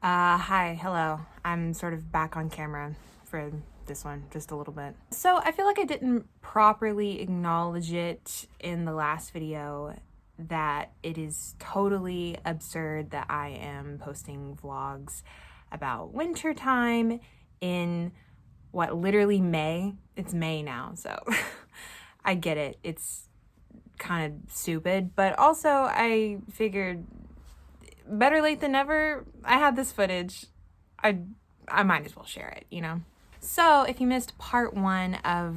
Hi, hello. I'm sort of back on camera for this one, just a little bit. So I feel like I didn't properly acknowledge it in the last video that it is totally absurd that I am posting vlogs about winter time in literally May? It's May now, so I get it. It's kind of stupid, but also I figured better late than never. I had this footage. I might as well share it, you know? So if you missed part one of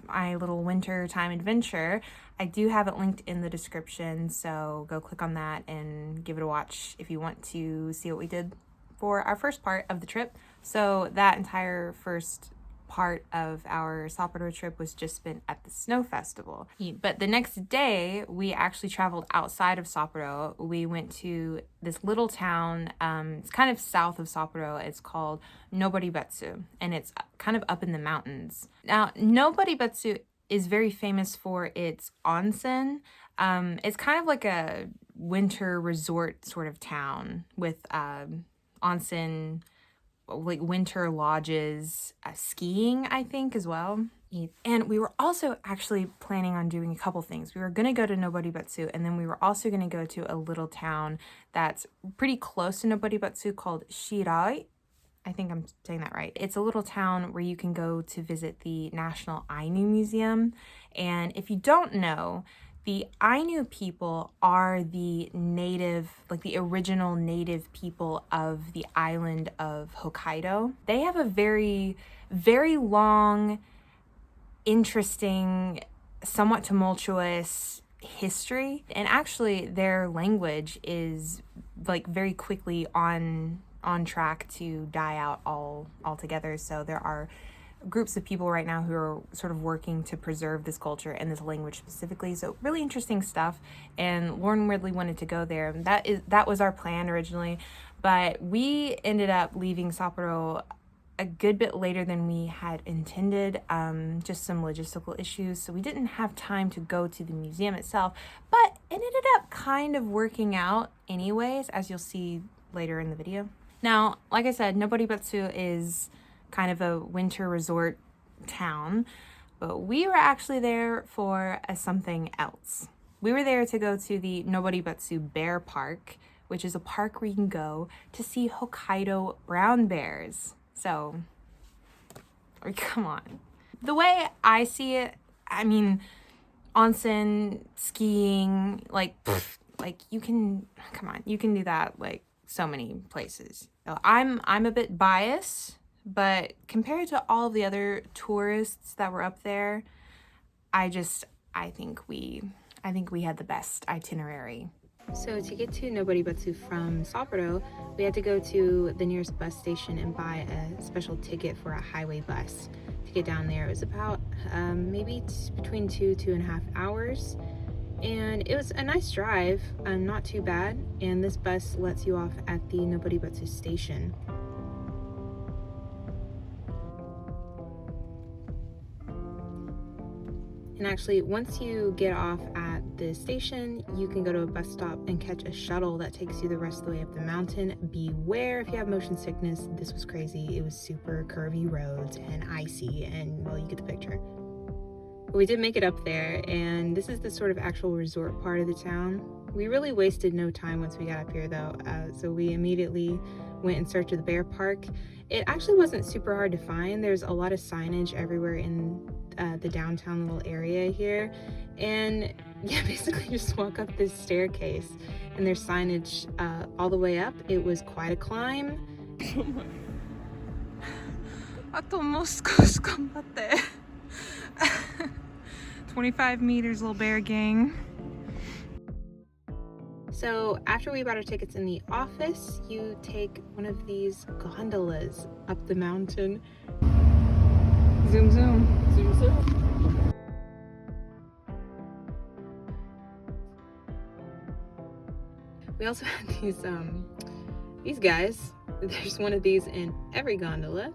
my little winter time adventure, I do have it linked in the description, so go click on that and give it a watch if you want to see what we did for our first part of the trip. So that entire first part of our Sapporo trip was just spent at the snow festival. But the next day, we actually traveled outside of Sapporo. We went to this little town, it's kind of south of Sapporo. It's called Noboribetsu, and it's kind of up in the mountains. Now, Noboribetsu is very famous for its onsen. It's kind of like a winter resort sort of town with onsen, like winter lodges, skiing, I think, as well. And we were also actually planning on doing a couple things. We were going to go to Noboribetsu, and then we were also going to go to a little town that's pretty close to Noboribetsu called Shirai. I think I'm saying that right. It's a little town where you can go to visit the National Ainu Museum. And if you don't know, the Ainu people are the native, like the original native people of the island of Hokkaido. They have a very, very long, interesting, somewhat tumultuous history. And actually their language is like very quickly on track to die out altogether. So there are groups of people right now who are sort of working to preserve this culture and this language specifically. So really interesting stuff. And Lauren weirdly wanted to go there. That was our plan originally, but we ended up leaving Sapporo a good bit later than we had intended, just some logistical issues. So we didn't have time to go to the museum itself, but it ended up kind of working out anyways, as you'll see later in the video. Now, like I said, Noboribetsu is kind of a winter resort town, but we were actually there for something else. We were there to go to the Noboribetsu Bear Park, which is a park where you can go to see Hokkaido brown bears. So, come on. The way I see it, I mean, onsen, skiing, like you can, come on, you can do that like so many places. So I'm a bit biased, but compared to all of the other tourists that were up there, I think we had the best itinerary. So to get to Noboribetsu from Sapporo, we had to go to the nearest bus station and buy a special ticket for a highway bus to get down there. It was about maybe between 2.5 hours. And it was a nice drive, not too bad. And this bus lets you off at the Noboribetsu station. And actually, once you get off at the station, you can go to a bus stop and catch a shuttle that takes you the rest of the way up the mountain. Beware if you have motion sickness. This was crazy. It was super curvy roads and icy, and well, you get the picture. But we did make it up there, and this is the sort of actual resort part of the town. We really wasted no time once we got up here though, so we immediately went in search of the bear park. It actually wasn't super hard to find. There's a lot of signage everywhere in the downtown little area here, and yeah, basically just walk up this staircase and there's signage all the way up. It was quite a climb. あともう少し頑張って 25 meters, little bear gang. So after we bought our tickets in the office, you take one of these gondolas up the mountain. Zoom, zoom, zoom, zoom. We also had these guys. There's one of these in every gondola.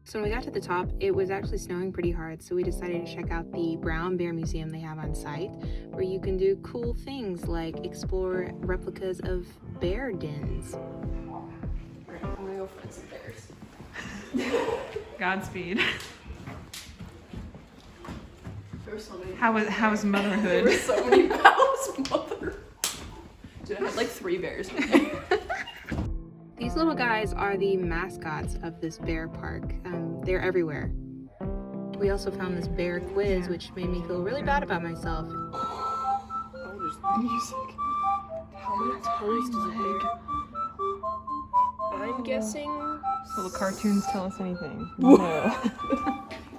So when we got to the top, it was actually snowing pretty hard, so we decided to check out the Brown Bear Museum they have on site, where you can do cool things like explore replicas of bear dens. Alright, I'm gonna go find some bears. Godspeed. There were so many. How was motherhood? There were so many battles, mother. Dude, I had like 3 bears in there. These little guys are the mascots of this bear park. They're everywhere. We also found this bear quiz, which made me feel really bad about myself. Oh, there's music. How many toes does a bear? I'm guessing. Will the cartoons tell us anything? No. No.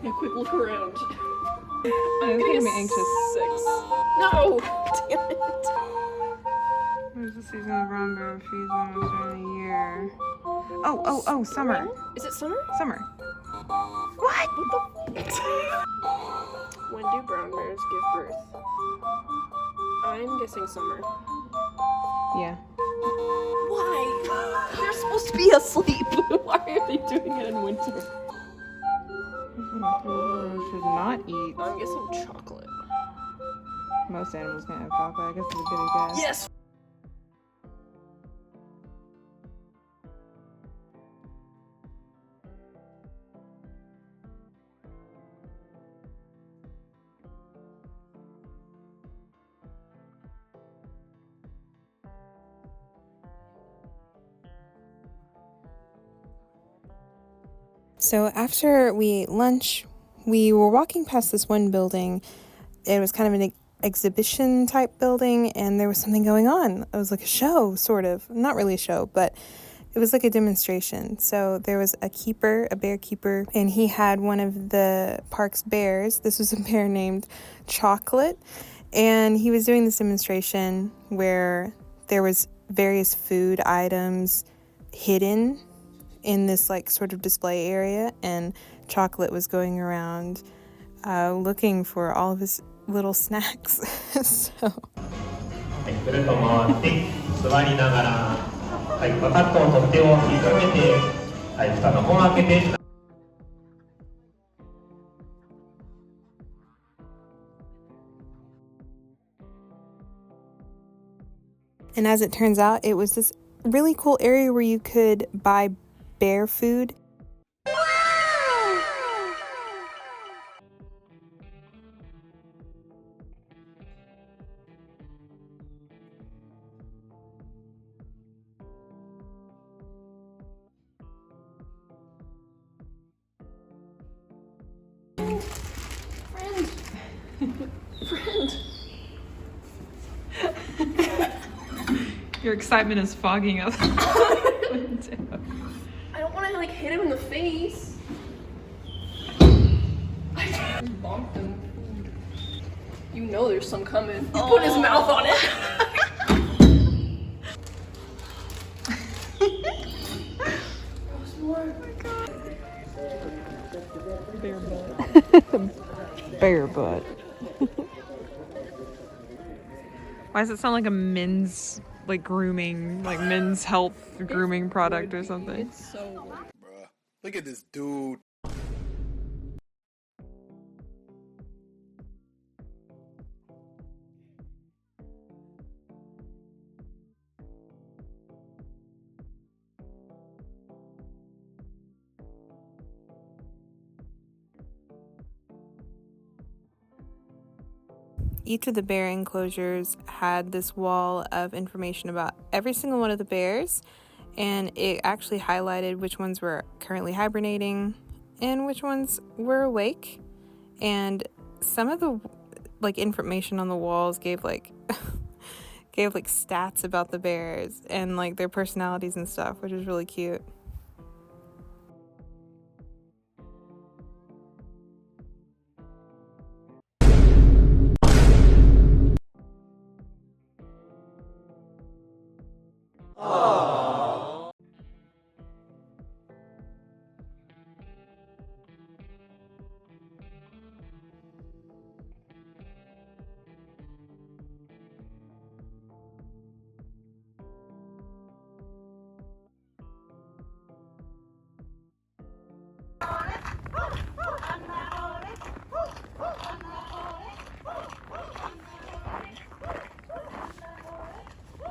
Yeah, quick look around. I'm gonna be anxious. 6. No! Damn it. There's the season of brown bear feeds almost during the year. Oh, summer. When? Is it summer? Summer. What? What the? When do brown bears give birth? I'm guessing summer. Yeah. Why? They're supposed to be asleep. Why are they doing it in winter? Should not eat. I'm guessing chocolate. Most animals can't have chocolate. I guess it's a good guess. Yes! So after we ate lunch, we were walking past this one building. It was kind of an exhibition type building, and there was something going on. It was like a show, sort of. Not really a show, but it was like a demonstration. So there was a bear keeper, and he had one of the park's bears. This was a bear named Chocolate, and he was doing this demonstration where there was various food items hidden in this like sort of display area, and Chocolate was going around looking for all of his little snacks. So ぐるっと回って座りながら、はい、パカッと取っ手を引っ掛けて、はい、蓋の方を開けて。And as it turns out, it was this really cool area where you could buy bear food. Friend. Your excitement is fogging up. I don't want to like hit him in the face. I just bonked him. You know there's some coming. He put his mouth on it. Bear butt. Why does it sound like a men's grooming, like men's health grooming product or something? It's so weird. Bruh, look at this dude. Each of the bear enclosures had this wall of information about every single one of the bears, and it actually highlighted which ones were currently hibernating and which ones were awake. And some of the information on the walls gave stats about the bears and like their personalities and stuff, which is really cute.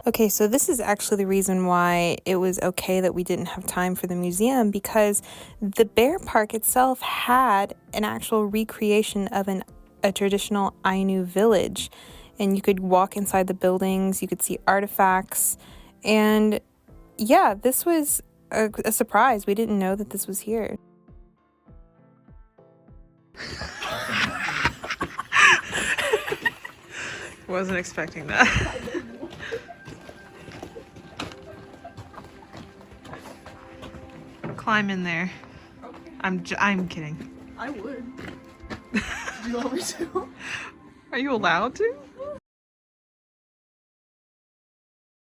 Okay, so this is actually the reason why it was okay that we didn't have time for the museum, because the bear park itself had an actual recreation of a traditional Ainu village. And you could walk inside the buildings, you could see artifacts. And yeah, this was a surprise. We didn't know that this was here. Wasn't expecting that. Climb in there. I'm kidding. I would. Do you want me to? Are you allowed to?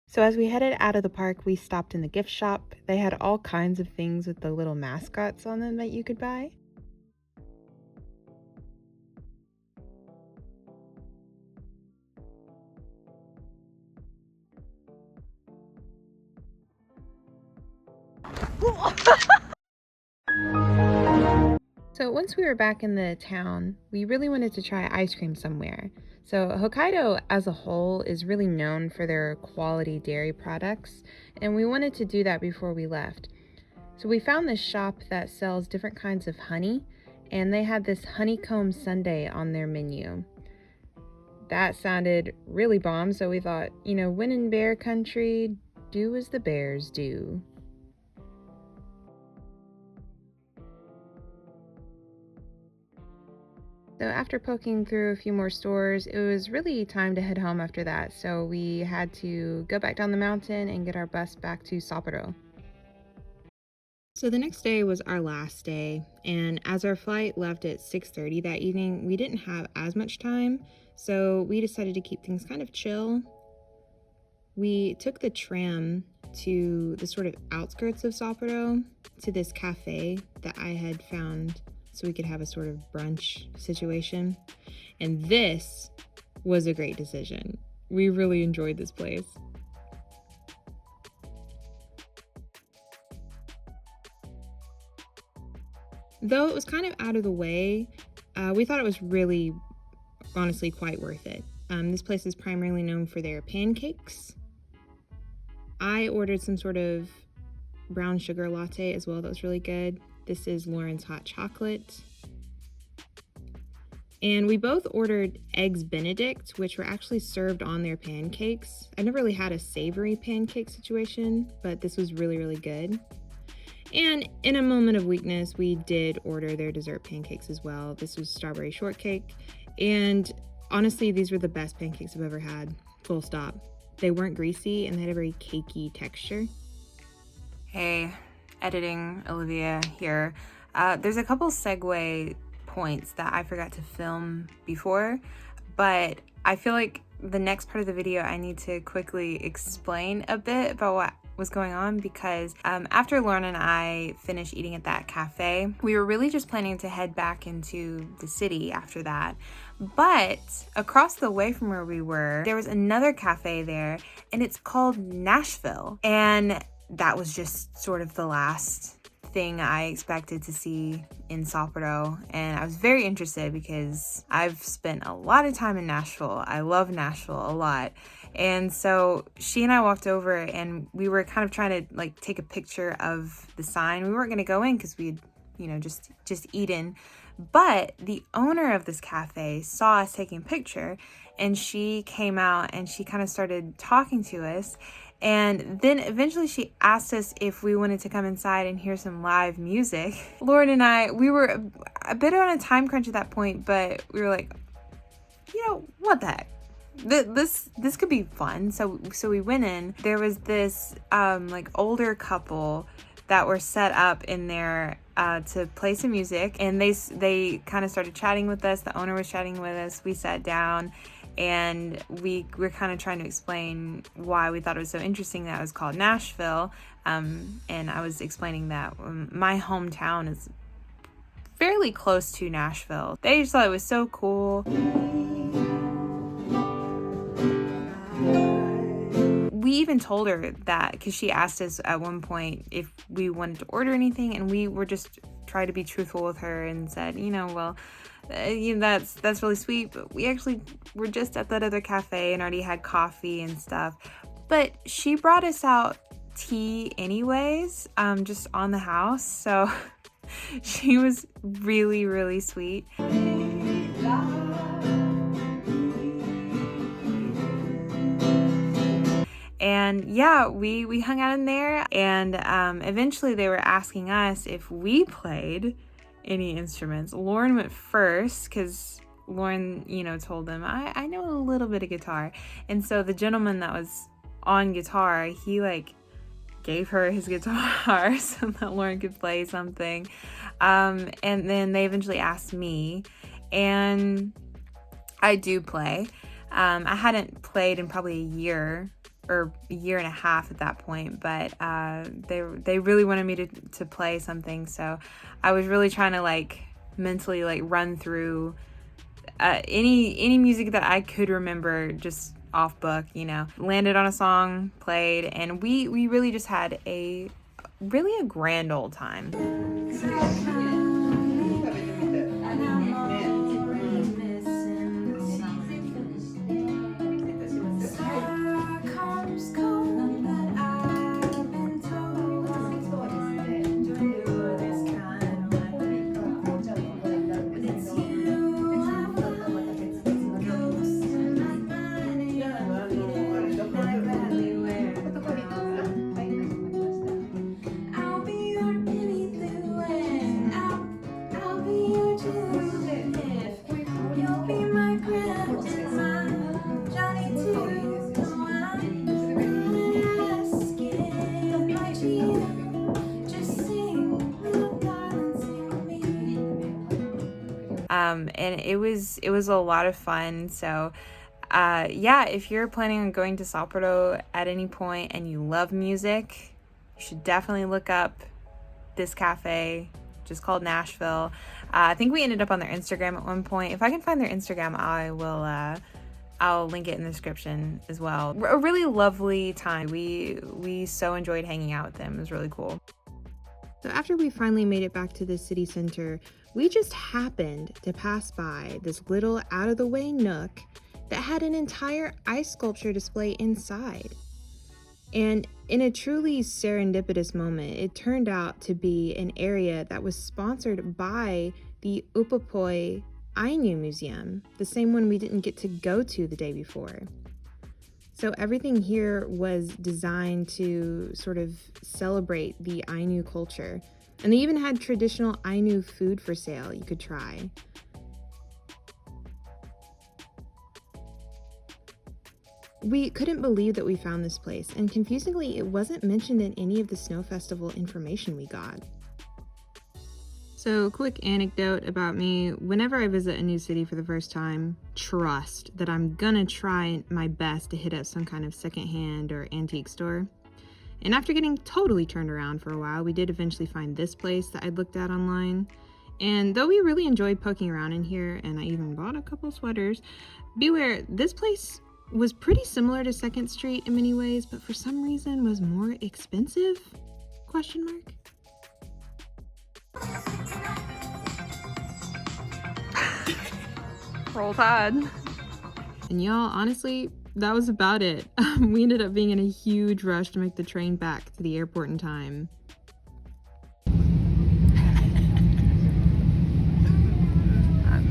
So as we headed out of the park, we stopped in the gift shop. They had all kinds of things with the little mascots on them that you could buy. So once we were back in the town, we really wanted to try ice cream somewhere. So Hokkaido as a whole is really known for their quality dairy products, and we wanted to do that before we left. So we found this shop that sells different kinds of honey, and they had this honeycomb sundae on their menu. That sounded really bomb, so we thought, you know, when in bear country, do as the bears do. So after poking through a few more stores, it was really time to head home after that. So we had to go back down the mountain and get our bus back to Sapporo. So the next day was our last day, and as our flight left at 6:30 that evening, we didn't have as much time, so we decided to keep things kind of chill. We took the tram to the sort of outskirts of Sapporo to this cafe that I had found so we could have a sort of brunch situation. And this was a great decision. We really enjoyed this place. Though it was kind of out of the way, we thought it was really, honestly, quite worth it. This place is primarily known for their pancakes. I ordered some sort of brown sugar latte as well. That was really good. This is Lauren's hot chocolate. And we both ordered eggs Benedict, which were actually served on their pancakes. I never really had a savory pancake situation, but this was really, really good. And in a moment of weakness, we did order their dessert pancakes as well. This was strawberry shortcake. And honestly, these were the best pancakes I've ever had, full stop. They weren't greasy and they had a very cakey texture. Hey, editing Olivia here. There's a couple segue points that I forgot to film before, but I feel like the next part of the video I need to quickly explain a bit about what was going on, because after Lauren and I finished eating at that cafe, we were really just planning to head back into the city after that. But across the way from where we were, there was another cafe there, and it's called Nashville. And that was just sort of the last thing I expected to see in Sapporo, and I was very interested because I've spent a lot of time in Nashville. I love Nashville a lot. And so she and I walked over and we were kind of trying to like take a picture of the sign. We weren't going to go in because we'd, you know, just eaten. But the owner of this cafe saw us taking a picture, and she came out and she kind of started talking to us. And then eventually she asked us if we wanted to come inside and hear some live music. Lauren and I, we were a bit on a time crunch at that point, but we were like, you know, what the heck? This could be fun. So we went in. There was this like older couple that were set up in there to play some music, and they kind of started chatting with us. The owner was chatting with us. We sat down, and we were kind of trying to explain why we thought it was so interesting that it was called Nashville. And I was explaining that my hometown is fairly close to Nashville. They just thought it was so cool. We even told her that because she asked us at one point if we wanted to order anything, and we were just trying to be truthful with her and said, you know, well, you know, that's really sweet, but we actually were just at that other cafe and already had coffee and stuff. But she brought us out tea anyways, just on the house. So she was really, really sweet. And yeah, we hung out in there, and eventually they were asking us if we played any instruments. Lauren went first because Lauren, you know, told them, I know a little bit of guitar. And so the gentleman that was on guitar, he like gave her his guitar so that Lauren could play something. And then they eventually asked me, and I do play. I hadn't played in probably a year or a year and a half at that point, but they really wanted me to play something, so I was really trying to like mentally like run through any music that I could remember just off book, you know. Landed on a song, played, and we really just had a grand old time. And it was a lot of fun. So yeah, if you're planning on going to Sapporo at any point and you love music, you should definitely look up this cafe, just called Nashville. I think we ended up on their Instagram at one point. If I can find their Instagram, I'll link it in the description as well. A really lovely time. We so enjoyed hanging out with them. It was really cool. So after we finally made it back to the city center, we just happened to pass by this little out-of-the-way nook that had an entire ice sculpture display inside. And in a truly serendipitous moment, it turned out to be an area that was sponsored by the Upapoi Ainu Museum, the same one we didn't get to go to the day before. So everything here was designed to sort of celebrate the Ainu culture. And they even had traditional Ainu food for sale you could try. We couldn't believe that we found this place, and confusingly, it wasn't mentioned in any of the Snow Festival information we got. So, quick anecdote about me: whenever I visit a new city for the first time, trust that I'm gonna try my best to hit up some kind of secondhand or antique store. And after getting totally turned around for a while, we did eventually find this place that I'd looked at online. And though we really enjoyed poking around in here, and I even bought a couple sweaters, beware, this place was pretty similar to 2nd Street in many ways, but for some reason was more expensive? Question mark. Roll Tide. And y'all, honestly, that was about it. We ended up being in a huge rush to make the train back to the airport in time.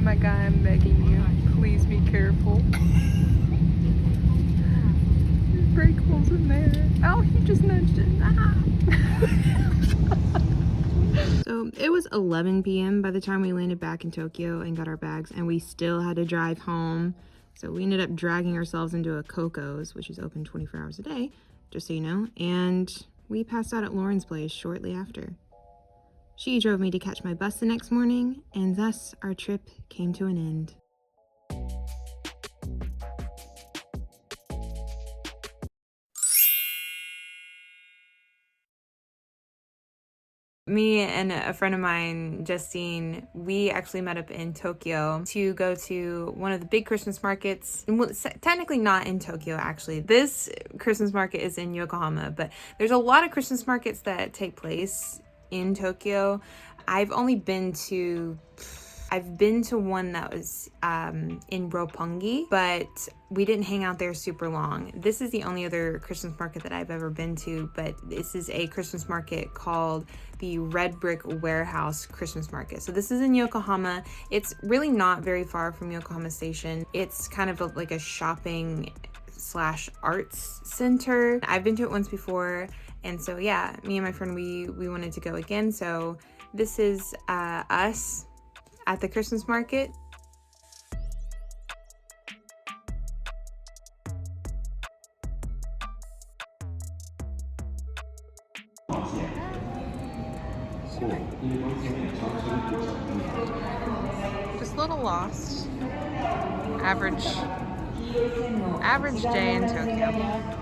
My guy, I'm begging you, please be careful. Brake holes in there. Oh, he just nudged it. Ah. So it was 11 p.m. by the time we landed back in Tokyo and got our bags, and we still had to drive home. So we ended up dragging ourselves into a Coco's, which is open 24 hours a day, just so you know, and we passed out at Lauren's place shortly after. She drove me to catch my bus the next morning, and thus our trip came to an end. Me and a friend of mine, Justine, we actually met up in Tokyo to go to one of the big Christmas markets. Well, technically not in Tokyo, actually. This Christmas market is in Yokohama, but there's a lot of Christmas markets that take place in Tokyo. I've only been to I've been to one that was in Roppongi, but we didn't hang out there super long. This is the only other Christmas market that I've ever been to, but this is a Christmas market called the Red Brick Warehouse Christmas Market. So this is in Yokohama. It's really not very far from Yokohama Station. It's kind of like a shopping slash arts center. I've been to it once before, and so yeah, me and my friend, we wanted to go again. So this is us at the Christmas market. Just a little lost. Average day in Tokyo.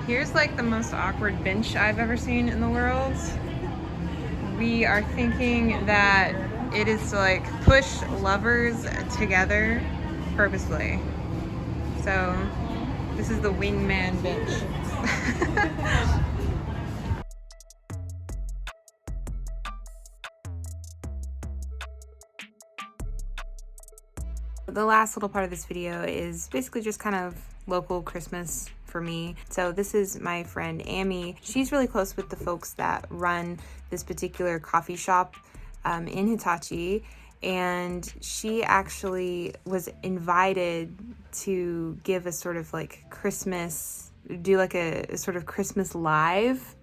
Here's like the most awkward bench I've ever seen in the world. We are thinking that it is to like push lovers together purposefully. So this is the wingman bench. The last little part of this video is basically just kind of local Christmas for me. So this is my friend Amy. She's really close with the folks that run this particular coffee shop in Hitachi, and she actually was invited to give a sort of like Christmas, do like a sort of Christmas live,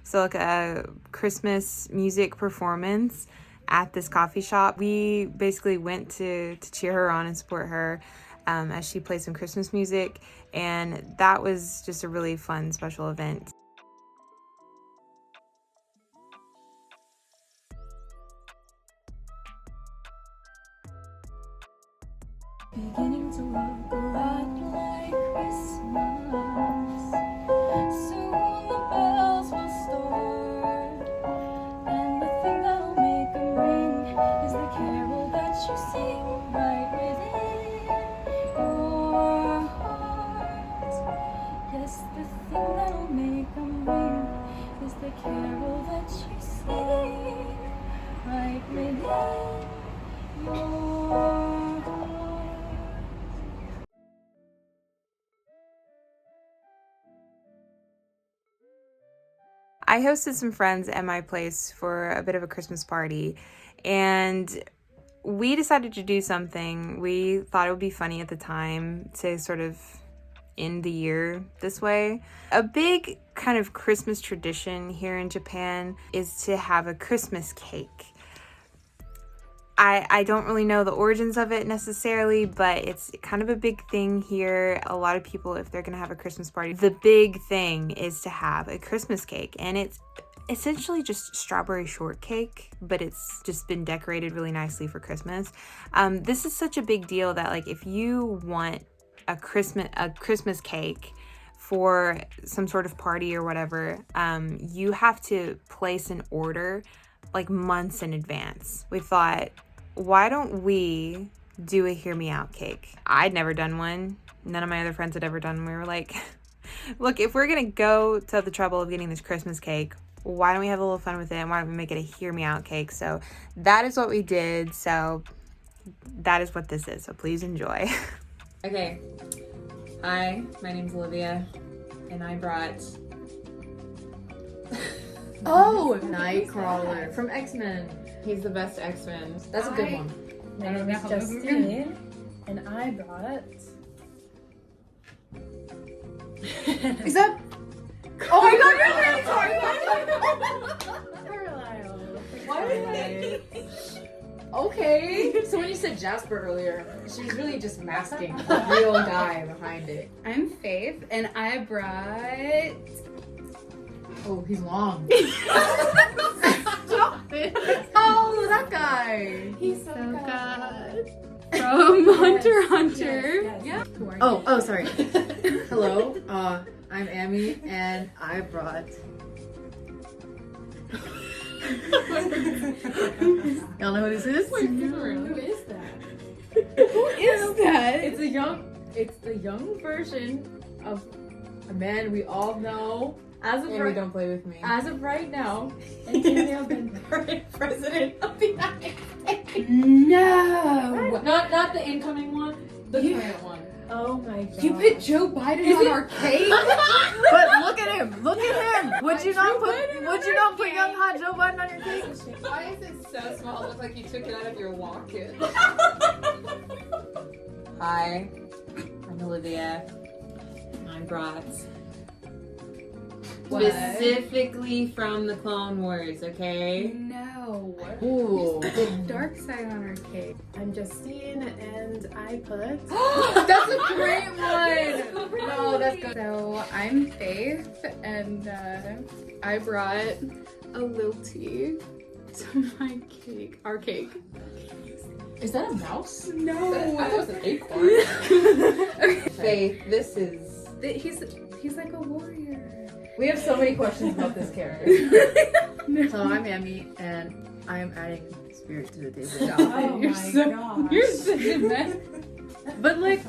so like a Christmas music performance at this coffee shop. We basically went to cheer her on and support her as she played some Christmas music, and that was just a really fun special event. Beginning to look a lot like Christmas. Soon the bells will start, and the thing that'll make them ring is the carol that you sing right within your heart. Yes, the thing that'll make them ring is the carol that you sing right within your heart. I hosted some friends at my place for a bit of a Christmas party, and we decided to do something. We thought it would be funny at the time to sort of end the year this way. A big kind of Christmas tradition here in Japan is to have a Christmas cake. I don't really know the origins of it necessarily, but it's kind of a big thing here. A lot of people, if they're gonna have a Christmas party, the big thing is to have a Christmas cake, and it's essentially just strawberry shortcake, but it's just been decorated really nicely for Christmas. This is such a big deal that, like, if you want a Christmas cake for some sort of party or whatever, you have to place an order like months in advance. We thought, why don't we do a hear me out cake? I'd never done one. None of my other friends had ever done one. We were like, look, if we're gonna go to the trouble of getting this Christmas cake, why don't we have a little fun with it, and why don't we make it a hear me out cake? So that is what we did. So that is what this is. So please enjoy. Okay. Hi, my name's Olivia, and I brought Nightcrawler from X-Men. he's the best X-Men. That's a good one. My name is Justine, and I brought. Is that? Oh my God! Carlisle. Why did I? Okay. So when you said Jasper earlier, she's really just masking the real guy behind it. I'm Faith, and I brought. Oh, he's long. Stop it. Oh, that guy. He's so good. From Hunter x Hunter. Yeah. Oh, sorry. Hello. I'm Amy, and I brought. Y'all know who this is? Who is that? Who is that? It's the young version of a man we all know. As of Amy, don't play with me. As of right now, Daniel Ben. current president of the United States. No. Not the incoming one, the current one. Oh my god. You put Joe Biden on our cake? But look at him! Look at him! Would you not put young hot Joe Biden on your cake? Why is it so small? It looks like you took it out of your walk-in. Hi, I'm Olivia. I brought specifically from the Clone Wars, okay? No. Ooh. The dark side on our cake. I'm Justine, and I put. That's a great one! No, that's good. So I'm Faith, and I brought a lilty to my cake. Our cake. Is that a mouse? No. I thought it was an acorn. Faith, this is... He's like a warrior. We have so many questions about this character. So I'm Amy, and I am adding spirit to the table. Oh my god. You're such a mess. But like,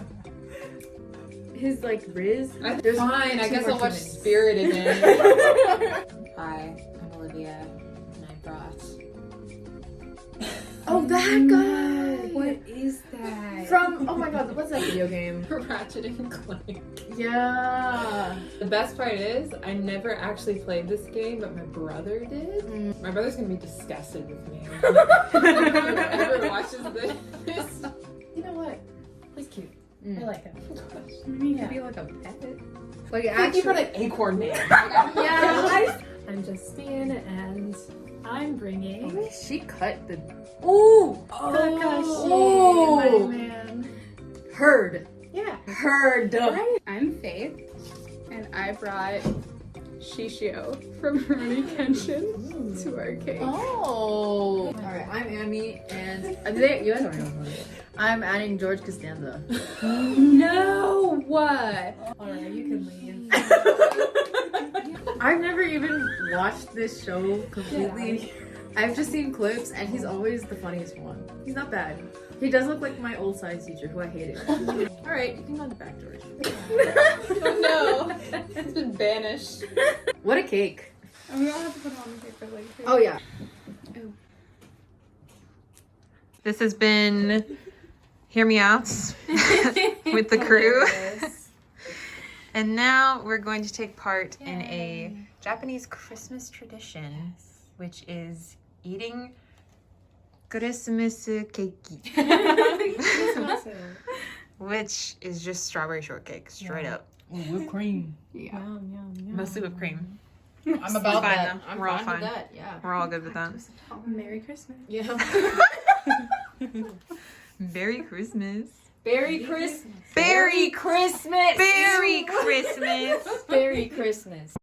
his like Riz. There's Fine, I too guess much I'll watch in it. Spirited then. Hi, I'm Olivia, and I brought... Oh, that guy! What is that? From, oh my god, what's that video game? Ratchet and Clank. Yeah. The best part is, I never actually played this game, but my brother did. My brother's gonna be disgusted with me. Whoever watches this. You know what? He's cute. I like him. Maybe he could be like a pet. Like Thank you for the acorn name. Yeah. I'm Justine, and I'm bringing She cut the. Kakashi, Oh. my man. Heard. Yeah. Heard. Right. I'm Faith, and I brought Shishio from Rurouni Kenshin to our cake. Oh. Alright, I'm Amy, and you guys already know. I'm adding George Costanza. No! What? Alright, you can leave. I've never even watched this show completely. I've just seen clips, and he's always the funniest one. He's not bad. He does look like my old science teacher, who I hated. Alright, you can go in the back, George. Oh no, it's been banished. What a cake. And we don't have to put it on the paper like Oh yeah. This has been Hear Me Out with the crew. And now we're going to take part in a Japanese Christmas tradition, which is eating Christmas cake, which is just strawberry shortcake, straight up. Whipped cream. Yeah. Mostly whipped cream. I'm about fine, that. though. I'm We're all fine with fine. that. Yeah. We're all good with that. Merry Christmas. Yeah. Merry Christmas. Merry Christmas. Merry Christmas. Merry Christmas. Merry Christmas.